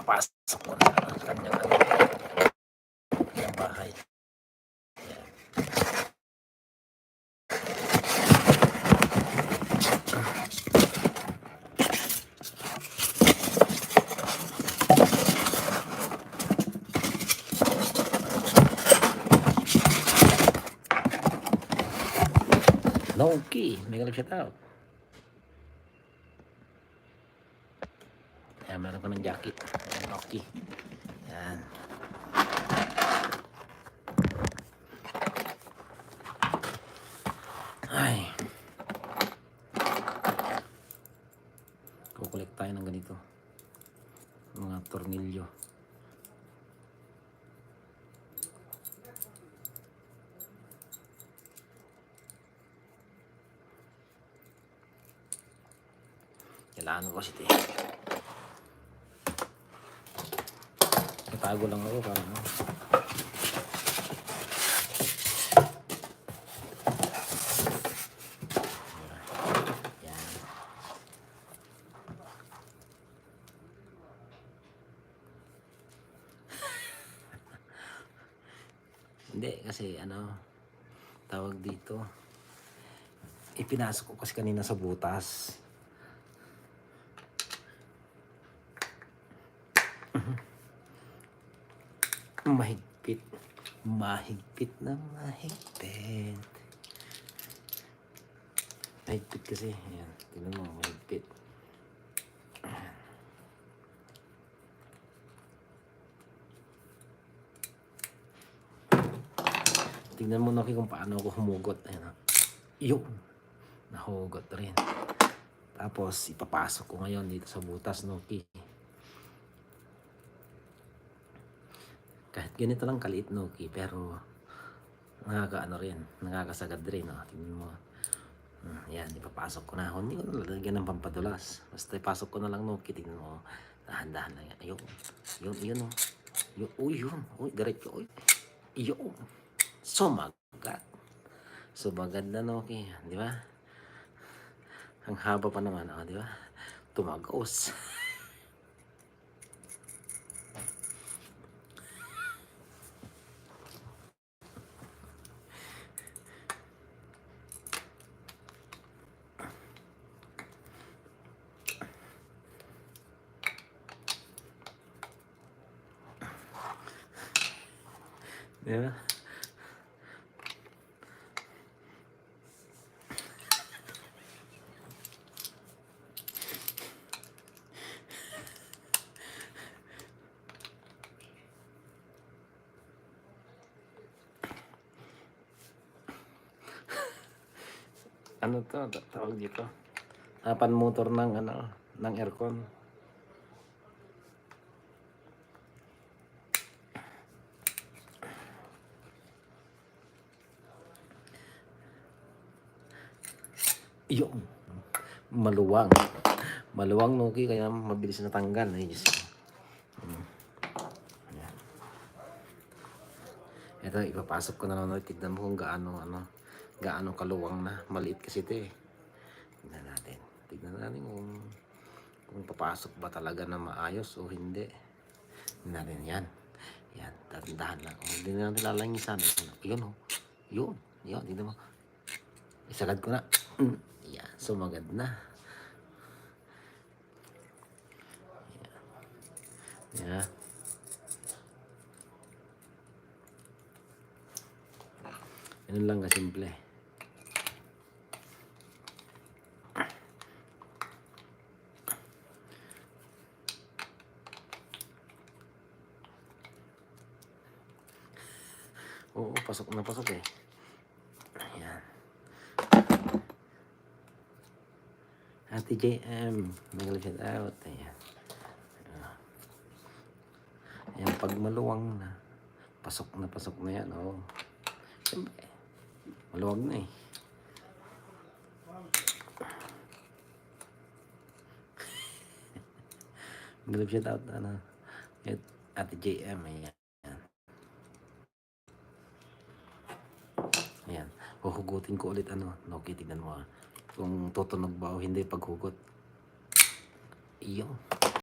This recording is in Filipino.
ipapasok ko na ang kanyang bahay. Noki, mega love shout out. Ayan, meron ko ng jacket. Noki. Ayan. Ay. Kukulik tayo ng ganito. Mga tornilyo. Kailangan ko kasi ito. Natago lang ako para no. Yan. Hindi kasi ano tawag dito. Ipinasok ko kasi kanina sa butas. Mahigpit. Mahigpit na mahigpit. Mahigpit kasi. Ayan. Tingnan mo. Mahigpit. Tingnan mo Noki kung paano ako humugot. Ayan. Yun. Nahugot rin. Tapos ipapasok ko ngayon dito sa butas Noki. Kahit ganito lang kaliit Noki, pero nakakaano rin, nakakasagad rin. Oh. Tingnan mo. Yan, ipapasok ko na. Hindi ko nalalagyan ng pampadulas. Basta ipasok ko na lang Noki. Tingnan mo. Dahan-dahan lang yan. Ayun. Yun. Oh. Yun. Uy, yun. Uy, diretso. Uy. Yun. Sumagad. Sumagad na Noki. Di ba? Ang haba pa naman. Oh, di ba? Tumagos. Diba? Ano to? Tawag dito? Pan motor ng ano, ng aircon. Yung maluwang Noki, kaya mabilis na tanggal. Ay, Diyos. Ito ipapasok ko na lang. Tignan mo kung gaano kaluwang na. Maliit kasi ito eh. Tignan natin kung papasok ba talaga na maayos o hindi. Tignan natin yan. Dahan lang. Hindi na natin lalangisan. Yun. Tignan mo. Isagad ko na. Yan, sumagad na. Yan. Ganun lang kasimple. Oo, pasok eh. Ayan. Ate JM, mega shout out. Ayan. Ayan, pag maluwang na, pasok na yan. Oh. Siyempre, maluwag na eh. Mega shout out. Ate JM. Ayan. Ayan. Huhugutin ko ulit Noki, tignan mo kung tutunog ba o hindi paghugot. Iyo.